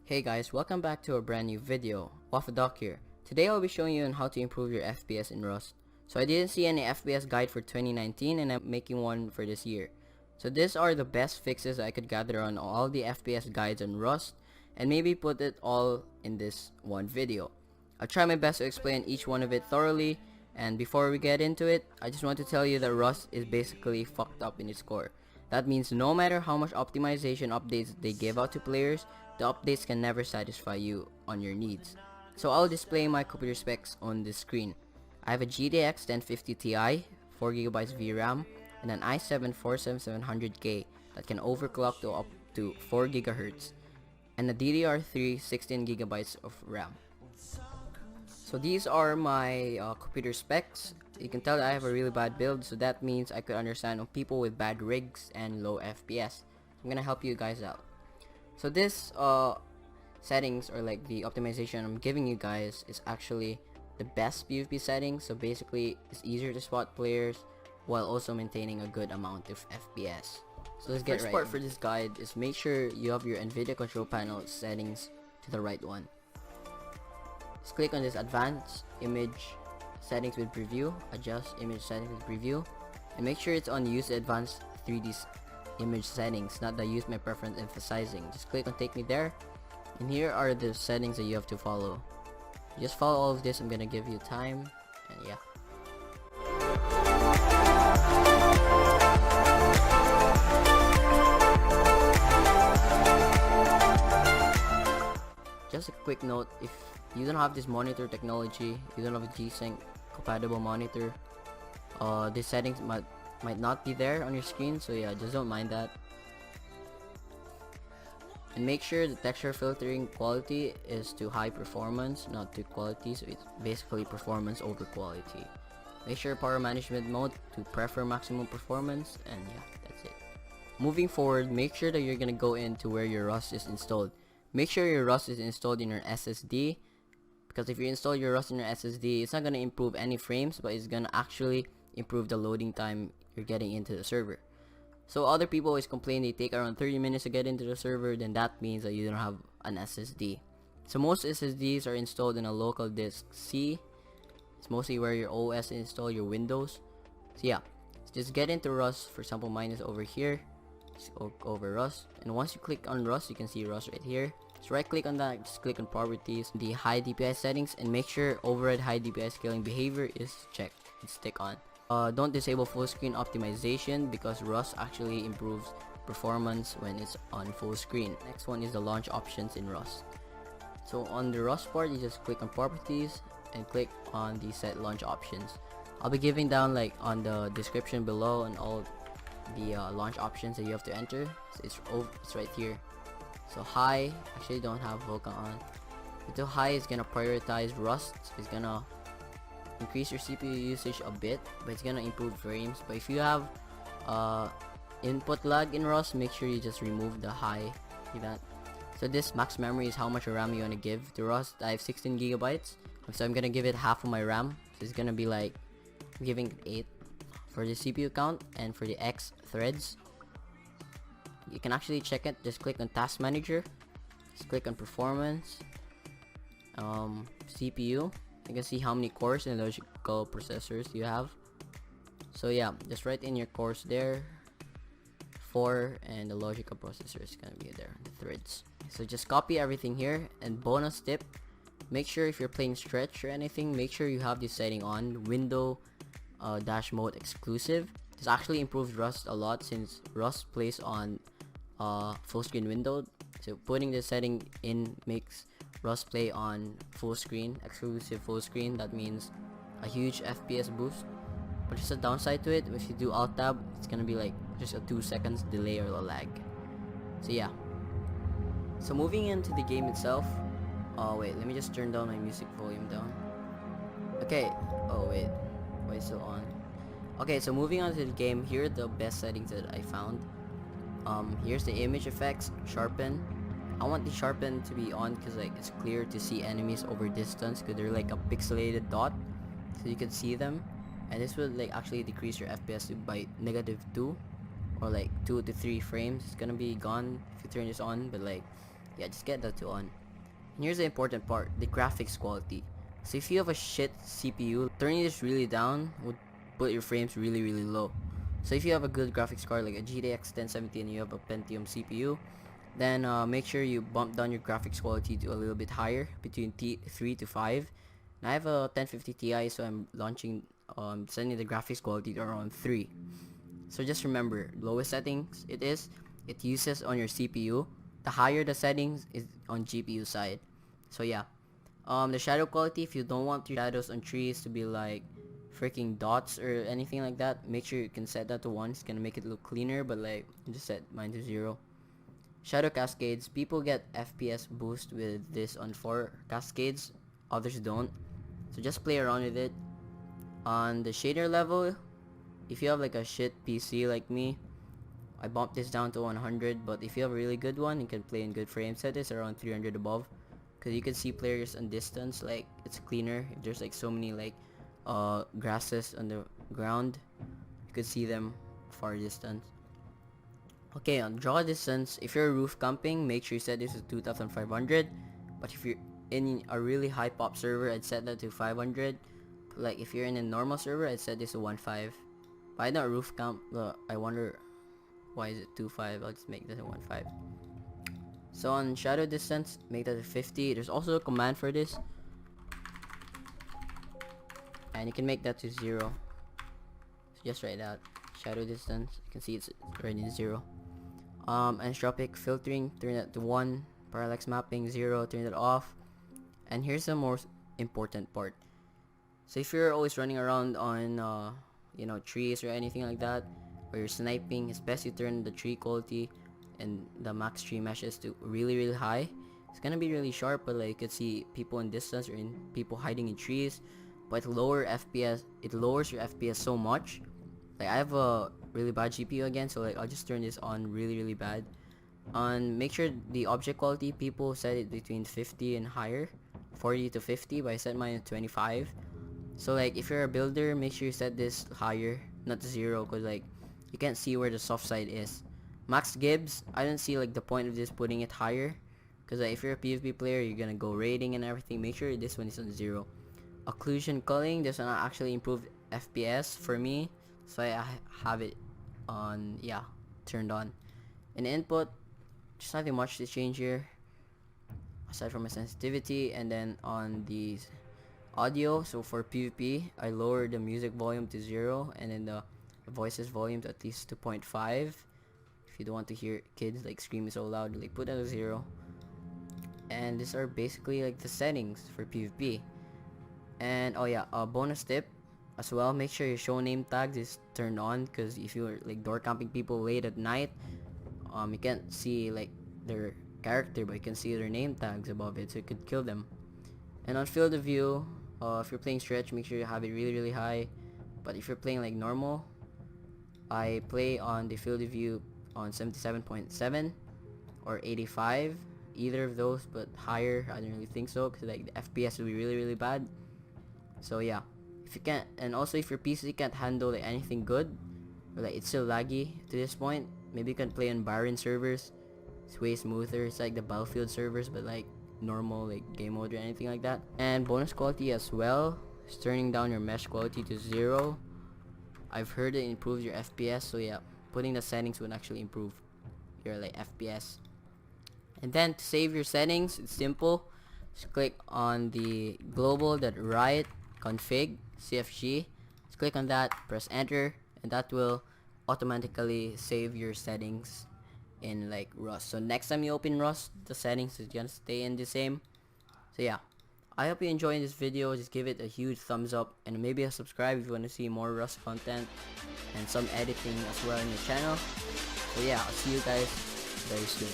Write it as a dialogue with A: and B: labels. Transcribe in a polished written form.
A: Hey guys, welcome back to a brand new video. Waffle Doc here. Today I'll be showing you on how to improve your FPS in Rust. So I didn't see any FPS guide for 2019 and I'm making one for this year. So these are the best fixes I could gather on all the FPS guides on Rust and maybe put it all in this one video. I'll try my best to explain each one of it thoroughly, and before we get into it, I just want to tell you that Rust is basically fucked up in its core. That means no matter how much optimization updates they give out to players, the updates can never satisfy you on your needs. So I'll display my computer specs on this screen. I have a GTX 1050 Ti, 4GB VRAM, and an i7 47700K that can overclock to up to 4 GHz, and a DDR3 16GB of RAM. So these are my computer specs. You can tell that I have a really bad build, so that means I could understand on people with bad rigs and low FPS. I'm gonna help you guys out. So this settings, or like the optimization I'm giving you guys, is actually the best PvP settings. So basically it's easier to spot players while also maintaining a good amount of FPS. So let's get right. First part for this guide is make sure you have your NVIDIA control panel settings to the right one. Just click on this advanced image settings with preview, adjust image settings with preview, and make sure it's on use advanced 3D image settings, not the use my preference emphasizing. Just click on take me there, and here are the settings that you have to follow. Just follow all of this. I'm gonna give you time, and yeah. Just a quick note, if you don't have this monitor technology, you don't have a G-Sync compatible monitor, these settings might not be there on your screen, so yeah, just don't mind that. And make sure the texture filtering quality is to high performance, not to quality, so it's basically performance over quality. Make sure power management mode to prefer maximum performance, and yeah, that's it. Moving forward, make sure that you're gonna go into where your Rust is installed. Make sure your Rust is installed in your SSD, because if you install your Rust in your SSD, it's not gonna improve any frames, but it's gonna actually improve the loading time you're getting into the server. So other people always complain they take around 30 minutes to get into the server, then that means that you don't have an SSD. So most SSDs are installed in a local disk C. It's mostly where your OS install your Windows. So yeah, just get into Rust. For example, mine is over here. Just go over Rust, and once you click on Rust, you can see Rust right here. Just right click on that, just click on properties, the high DPI settings, and make sure override high DPI scaling behavior is checked. It's tick on. Don't disable full screen optimization, because Rust actually improves performance when it's on full screen. Next one is the launch options in Rust. So on the Rust part, you just click on properties and click on the set launch options. I'll be giving down like on the description below and all the launch options that you have to enter. So it's right here. So high, actually don't have Vulkan on. So high is gonna prioritize Rust. It's gonna increase your CPU usage a bit, but it's gonna improve frames. But if you have input lag in Rust, make sure you just remove the high, like that. So this max memory is how much RAM you wanna give to Rust. I have 16 gigabytes, so I'm gonna give it half of my RAM. So it's gonna be like giving 8 for the CPU count. And for the X threads, you can actually check it. Just click on task manager, just click on performance, CPU. You can see how many cores and logical processors you have. So yeah, just write in your cores there, 4, and the logical processor is gonna be there, the threads. So just copy everything here. And bonus tip, make sure if you're playing stretch or anything, make sure you have this setting on, window dash mode exclusive. This actually improves Rust a lot, since Rust plays on full screen window. So putting this setting in makes Rust play on full screen, exclusive full screen. That means a huge FPS boost. But just a downside to it, if you do alt tab, it's gonna be like just a 2 seconds delay or a lag. So yeah. So moving into the game itself. Wait, let me just turn down my music volume down. Okay. Oh wait, why is it still on? Okay, so moving on to the game, here are the best settings that I found. Here's the image effects, sharpen. I want the sharpen to be on, because like it's clear to see enemies over distance, because they're like a pixelated dot, so you can see them. And this will like actually decrease your FPS by -2 or like 2 to 3 frames. It's gonna be gone if you turn this on, but like yeah, just get that to on. And here's the important part, the graphics quality. So if you have a shit CPU, turning this really down would put your frames really low. So if you have a good graphics card like a GTX 1070 and you have a Pentium CPU, then make sure you bump down your graphics quality to a little bit higher, between 3 to 5. And I have a 1050 Ti, so I'm setting the graphics quality to around 3. So just remember, lowest settings it uses on your CPU. The higher the settings is on GPU side. So yeah. The shadow quality, if you don't want your shadows on trees to be like freaking dots or anything like that, make sure you can set that to 1. It's gonna make it look cleaner, but like just set mine to 0. Shadow cascades, people get FPS boost with this on 4 cascades, others don't. So just play around with it. On the shader level, if you have like a shit PC like me, I bumped this down to 100, but if you have a really good one, you can play in good frame, set this around 300 above. Because you can see players on distance, like it's cleaner. If there's like so many like grasses on the ground, you could see them far distance. Okay, on draw distance, if you're roof camping, make sure you set this to 2500. But if you're in a really high pop server, I'd set that to 500. Like if you're in a normal server, I'd set this to 1.5. But I don't roof camp. I wonder why is it 2.5. I'll just make this a 1.5. So on shadow distance, make that a 50. There's also a command for this, and you can make that to 0. So just write that shadow distance. You can see it's right in 0. Anisotropic filtering, turn that to 1. Parallax mapping 0, turn that off. And here's the most important part. So if you're always running around on trees or anything like that, or you're sniping, it's best you turn the tree quality and the max tree meshes to really high. It's gonna be really sharp, but like you could see people in distance or in people hiding in trees. But it lowers your FPS so much. Like I have a really bad GPU again, so like I'll just turn this on really bad. Make sure the object quality, people set it between 50 and higher, 40 to 50, but I set mine at 25. So like if you're a builder, make sure you set this higher, not to 0, because like you can't see where the soft side is. Max Gibbs, I don't see like the point of this putting it higher, because like, if you're a PvP player, you're gonna go raiding and everything. Make sure this one is on 0. Occlusion culling, this one actually improved FPS for me, so I have it on, turned on. In input, just nothing much to change here aside from my sensitivity. And then on the audio, so for PvP, I lowered the music volume to 0, and then the voices volume to at least 2.5. If you don't want to hear kids like screaming so loud, like put that to 0. And these are basically like the settings for PvP. And a bonus tip as well, make sure your show name tags is turned on, because if you're like door camping people late at night, you can't see like their character, but you can see their name tags above it, so you could kill them. And on field of view, if you're playing stretch, make sure you have it really high. But if you're playing like normal, I play on the field of view on 77.7 or 85, either of those, but higher I don't really think so, because like the FPS will be really bad. So yeah, if you can't, and also if your PC can't handle like anything good, or like it's still laggy to this point, maybe you can play on Byron servers. It's way smoother. It's like the Battlefield servers, but like normal like game mode or anything like that. And bonus quality as well is turning down your mesh quality to 0. I've heard it improves your FPS, so yeah, putting the settings would actually improve your like FPS. And then to save your settings, it's simple. Just click on the global.write config CFG. Just click on that, press enter, and that will automatically save your settings in like Rust. So next time you open Rust, the settings is gonna stay in the same. So yeah, I hope you enjoyed this video. Just give it a huge thumbs up, and maybe a subscribe if you want to see more Rust content and some editing as well in your channel. So yeah, I'll see you guys very soon.